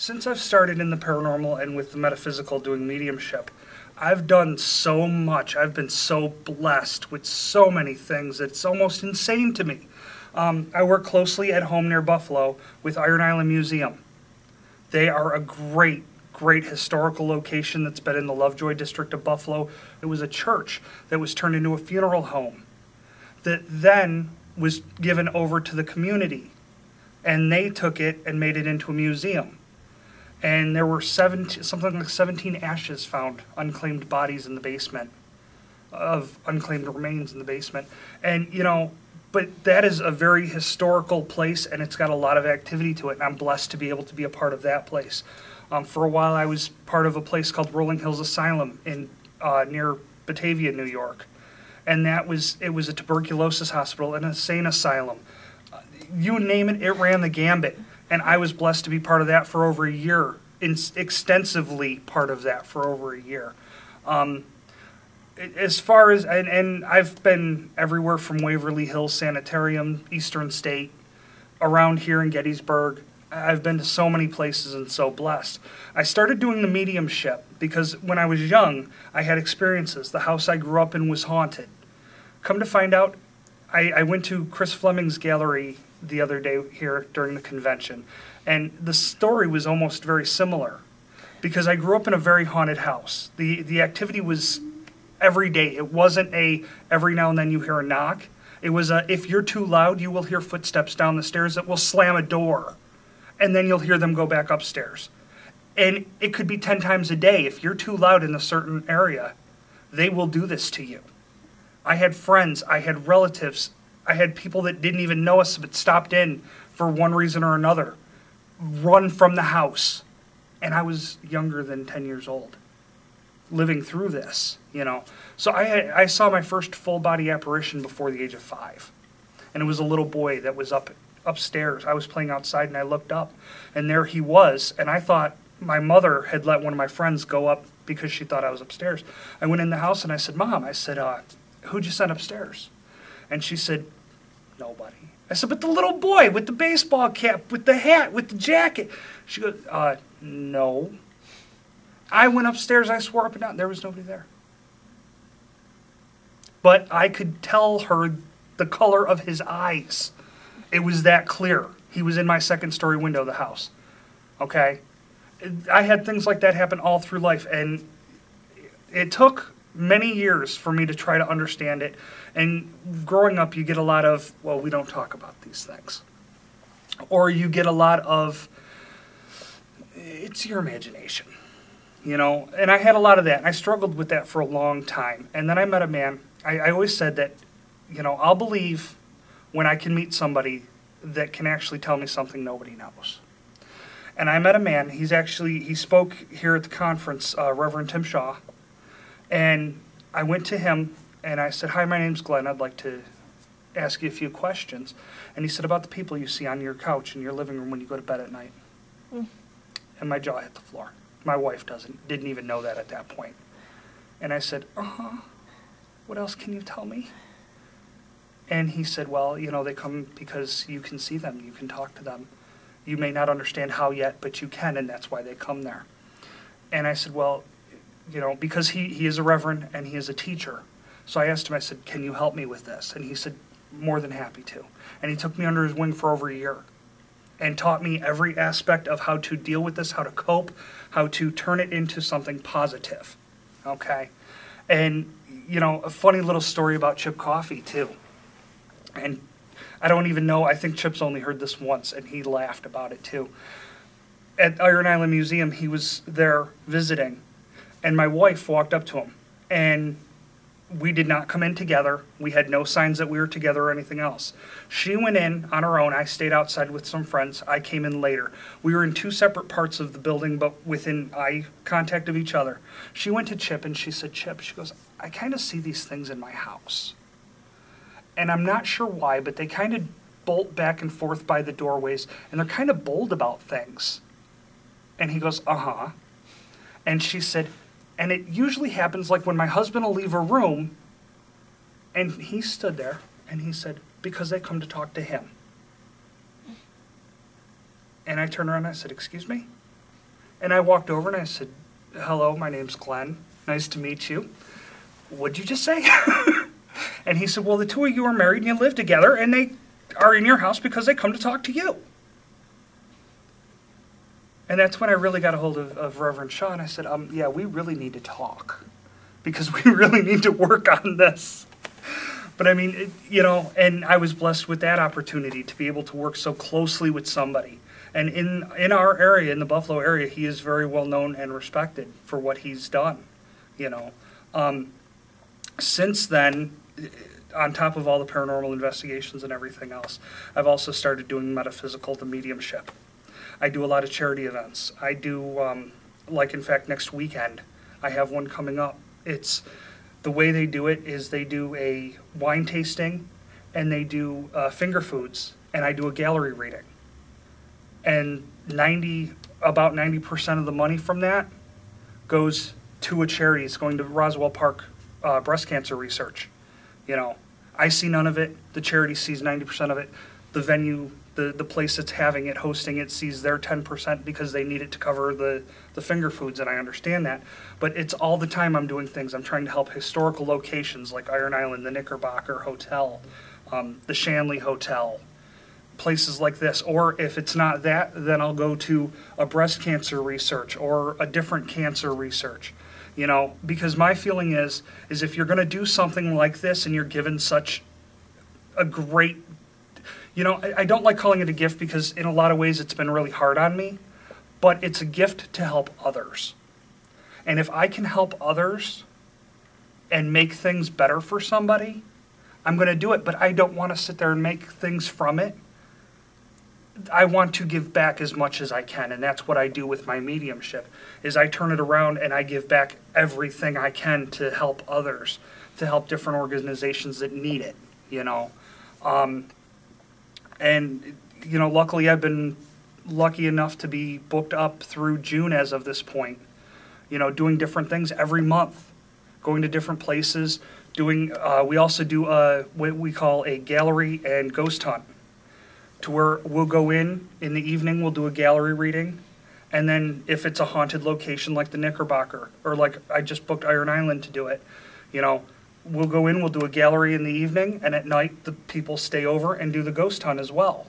Since I've started in the paranormal and with the metaphysical doing mediumship, I've done so much. I've been so blessed with so many things. It's almost insane to me. I work closely at home near Buffalo with Iron Island Museum. They are a great, great historical location that's been in the Lovejoy district of Buffalo. It was a church that was turned into a funeral home that then was given over to the community. And they took it and made it into a museum. And there were something like 17 ashes found, unclaimed bodies in the basement, of unclaimed remains in the basement. And, but that is a very historical place, and it's got a lot of activity to it, and I'm blessed to be able to be a part of that place. For a while, I was part of a place called Rolling Hills Asylum in near Batavia, New York. And it was a tuberculosis hospital, an insane asylum. You name it, it ran the gambit. And I was blessed to be part of that for over a year, extensively part of that for over a year. As far as, and I've been everywhere from Waverly Hills Sanitarium, Eastern State, around here in Gettysburg. I've been to so many places and so blessed. I started doing the mediumship because when I was young, I had experiences. The house I grew up in was haunted. Come to find out, I went to Chris Fleming's gallery the other day here during the convention, and the story was almost very similar because I grew up in a very haunted house. The activity was every day. It wasn't every now and then you hear a knock. It was if you're too loud, you will hear footsteps down the stairs that will slam a door, and then you'll hear them go back upstairs. And it could be 10 times a day. If you're too loud in a certain area, they will do this to you. I had friends, I had relatives, I had people that didn't even know us but stopped in for one reason or another, run from the house. And I was younger than 10 years old, living through this, So I saw my first full-body apparition before the age of 5. And it was a little boy that was upstairs. I was playing outside and I looked up, and there he was. And I thought my mother had let one of my friends go up because she thought I was upstairs. I went in the house and I said, Mom, who'd you send upstairs? And she said, nobody. I said, but the little boy with the baseball cap, with the hat, with the jacket. She goes, no. I went upstairs, I swore up and down, there was nobody there. But I could tell her the color of his eyes. It was that clear. He was in my second-story window of the house. Okay? I had things like that happen all through life, and it took many years for me to try to understand it. And growing up, you get a lot of, well, we don't talk about these things. Or you get a lot of, it's your imagination, And I had a lot of that, and I struggled with that for a long time. And then I met a man. I always said that, I'll believe when I can meet somebody that can actually tell me something nobody knows. And I met a man. He spoke here at the conference, Reverend Tim Shaw. And I went to him and I said, hi, my name's Glenn. I'd like to ask you a few questions. And he said, about the people you see on your couch in your living room when you go to bed at night. And my jaw hit the floor. My wife didn't even know that at that point. And I said, what else can you tell me? And he said, well, they come because you can see them. You can talk to them. You may not understand how yet, but you can, and that's why they come there. And I said, well, because he is a reverend and he is a teacher. So I asked him, I said, can you help me with this? And he said, more than happy to. And he took me under his wing for over a year and taught me every aspect of how to deal with this, how to cope, how to turn it into something positive. Okay? And, a funny little story about Chip Coffey, too. And I don't even know, I think Chip's only heard this once, and he laughed about it, too. At Iron Island Museum, he was there visiting. And my wife walked up to him, and we did not come in together. We had no signs that we were together or anything else. She went in on her own. I stayed outside with some friends. I came in later. We were in 2 separate parts of the building, but within eye contact of each other. She went to Chip, and she said, Chip, she goes, I kind of see these things in my house. And I'm not sure why, but they kind of bolt back and forth by the doorways, and they're kind of bold about things. And he goes, And she said, and it usually happens like when my husband will leave a room, and he stood there, and he said, because they come to talk to him. And I turned around and I said, excuse me? And I walked over and I said, hello, my name's Glenn. Nice to meet you. What'd you just say? And he said, well, the two of you are married and you live together and they are in your house because they come to talk to you. And that's when I really got a hold of Reverend Shaw, and I said, yeah, we really need to talk because we really need to work on this. But I mean, and I was blessed with that opportunity to be able to work so closely with somebody. And in our area, in the Buffalo area, he is very well known and respected for what he's done, Since then, on top of all the paranormal investigations and everything else, I've also started doing metaphysical to mediumship. I do a lot of charity events. I do, in fact, next weekend, I have one coming up. The way they do it is they do a wine tasting and they do finger foods, and I do a gallery reading. And about 90% of the money from that goes to a charity. It's going to Roswell Park breast cancer research. I see none of it. The charity sees 90% of it. The venue, the place that's having it, hosting it, sees their 10% because they need it to cover the finger foods, and I understand that. But it's all the time I'm doing things. I'm trying to help historical locations like Iron Island, the Knickerbocker Hotel, the Shanley Hotel, places like this. Or if it's not that, then I'll go to a breast cancer research or a different cancer research. Because my feeling is if you're going to do something like this and you're given such a great, I don't like calling it a gift because in a lot of ways it's been really hard on me, but it's a gift to help others. And if I can help others and make things better for somebody, I'm going to do it, but I don't want to sit there and make things from it. I want to give back as much as I can, and that's what I do with my mediumship, is I turn it around and I give back everything I can to help others, to help different organizations that need it, luckily I've been lucky enough to be booked up through June as of this point, doing different things every month, going to different places, we also do what we call a gallery and ghost hunt, to where we'll go in the evening, we'll do a gallery reading, and then if it's a haunted location like the Knickerbocker, or like I just booked Iron Island to do it, we'll go in, we'll do a gallery in the evening, and at night the people stay over and do the ghost hunt as well.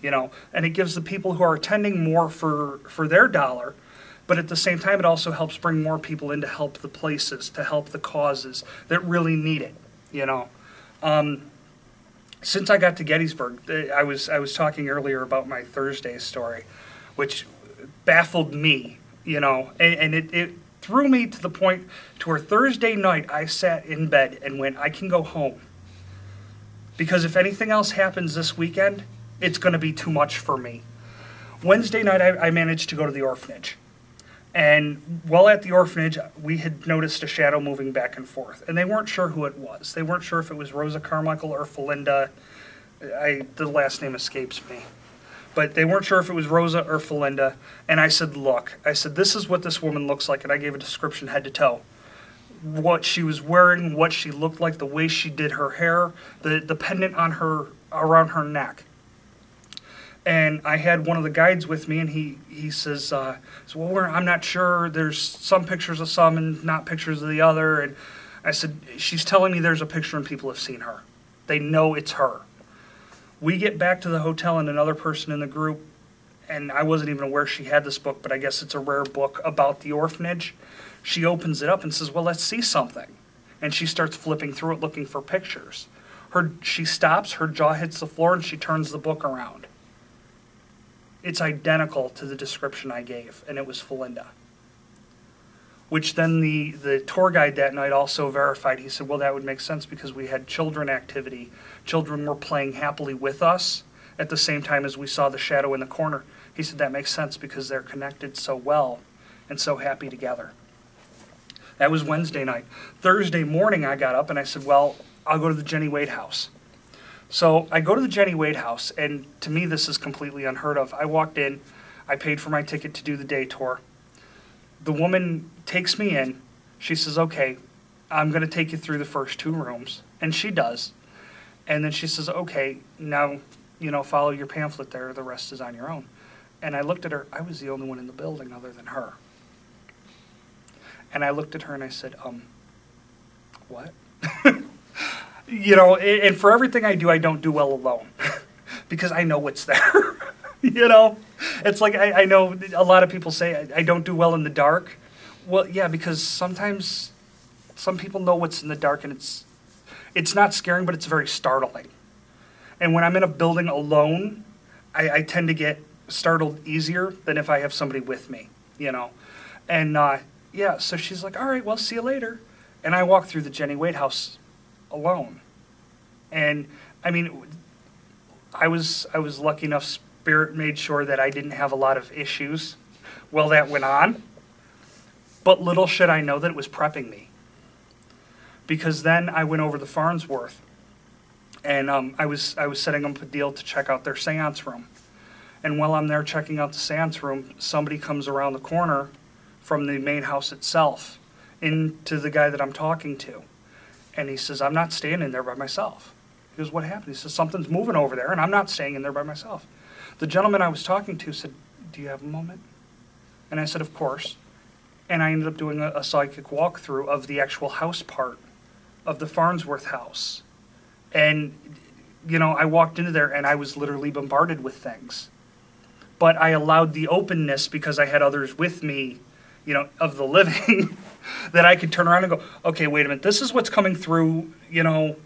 And it gives the people who are attending more for their dollar, but at the same time it also helps bring more people in to help the places, to help the causes that really need it, Since I got to Gettysburg, I was talking earlier about my Thursday story, which baffled me, and it threw me to the point to where Thursday night I sat in bed and went, I can go home. Because if anything else happens this weekend, it's going to be too much for me. Wednesday night I managed to go to the orphanage. And while at the orphanage, we had noticed a shadow moving back and forth. And they weren't sure who it was. They weren't sure if it was Rosa Carmichael or Felinda. The last name escapes me. But they weren't sure if it was Rosa or Felinda. And I said, look, this is what this woman looks like. And I gave a description head to toe. What she was wearing, what she looked like, the way she did her hair, the pendant on her, around her neck. And I had one of the guides with me, and he says, well, I'm not sure. There's some pictures of some and not pictures of the other. And I said, she's telling me there's a picture and people have seen her. They know it's her. We get back to the hotel, and another person in the group, and I wasn't even aware she had this book, but I guess it's a rare book about the orphanage. She opens it up and says, well, let's see something. And she starts flipping through it looking for pictures. She stops, her jaw hits the floor, and she turns the book around. It's identical to the description I gave, and it was Felinda. Which then the tour guide that night also verified. He said, well, that would make sense because we had children activity. Children were playing happily with us at the same time as we saw the shadow in the corner. He said, that makes sense because they're connected so well and so happy together. That was Wednesday night. Thursday morning, I got up and I said, well, I'll go to the Jenny Wade house. So I go to the Jenny Wade house, and to me this is completely unheard of. I walked in, I paid for my ticket to do the day tour. The woman takes me in. She says, okay, I'm going to take you through the first 2 rooms. And she does. And then she says, okay, now, follow your pamphlet there. The rest is on your own. And I looked at her. I was the only one in the building other than her. And I looked at her and I said, what? You know, and for everything I do, I don't do well alone because I know what's there. You know, it's like I know a lot of people say I don't do well in the dark. Well, yeah, because sometimes some people know what's in the dark, and it's not scaring, but it's very startling. And when I'm in a building alone, I tend to get startled easier than if I have somebody with me, you know. And yeah, so she's like, all right, well, see you later. And I walk through the Jenny Wade house alone. And I mean, I was lucky enough, Spirit made sure that I didn't have a lot of issues while that went on. But little should I know that it was prepping me. Because then I went over to Farnsworth, and I was setting up a deal to check out their seance room. And while I'm there checking out the seance room, somebody comes around the corner from the main house itself into the guy that I'm talking to. And he says, I'm not staying in there by myself. He goes, what happened? He says, something's moving over there, and I'm not staying in there by myself. The gentleman I was talking to said, do you have a moment? And I said, of course. And I ended up doing a psychic walkthrough of the actual house part of the Farnsworth house. And, you know, I walked into there and I was literally bombarded with things. But I allowed the openness because I had others with me, you know, of the living, that I could turn around and go, okay, wait a minute, this is what's coming through, you know.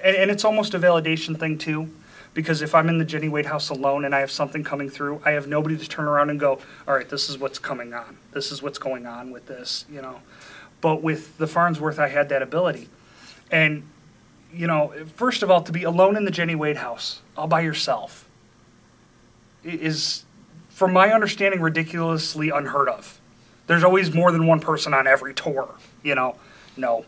And it's almost a validation thing too. Because if I'm in the Jenny Wade house alone and I have something coming through, I have nobody to turn around and go, all right, this is what's coming on. This is what's going on with this, you know. But with the Farnsworth, I had that ability. And, you know, first of all, to be alone in the Jenny Wade house, all by yourself, is, from my understanding, ridiculously unheard of. There's always more than one person on every tour, you know. No.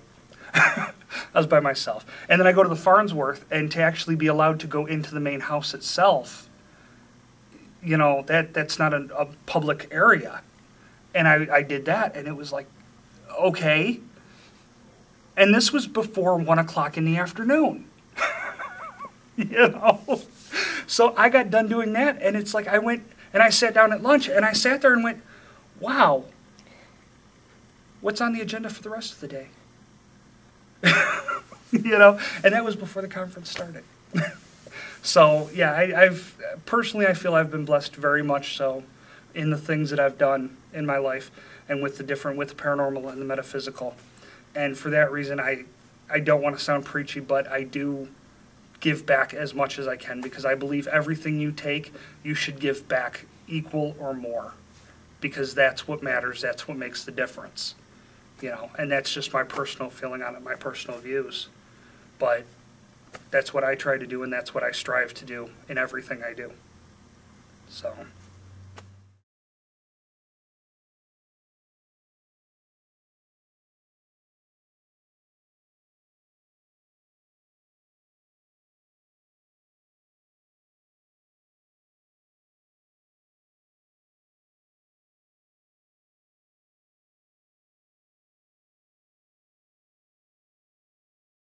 I was by myself. And then I go to the Farnsworth, and to actually be allowed to go into the main house itself, you know, that's not a public area. And I did that, and it was like, okay. And this was before 1 o'clock in the afternoon. You know? So I got done doing that, and it's like I went, and I sat down at lunch, and I sat there and went, wow, what's on the agenda for the rest of the day? You know, and that was before the conference started. So yeah, I've personally, I feel I've been blessed very much so in the things that I've done in my life, and with the paranormal and the metaphysical. And for that reason, I don't want to sound preachy, but I do give back as much as I can, because I believe everything you take, you should give back equal or more, because that's what matters. That's what makes the difference. You know, and that's just my personal feeling on it, my personal views. But that's what I try to do, and that's what I strive to do in everything I do. So.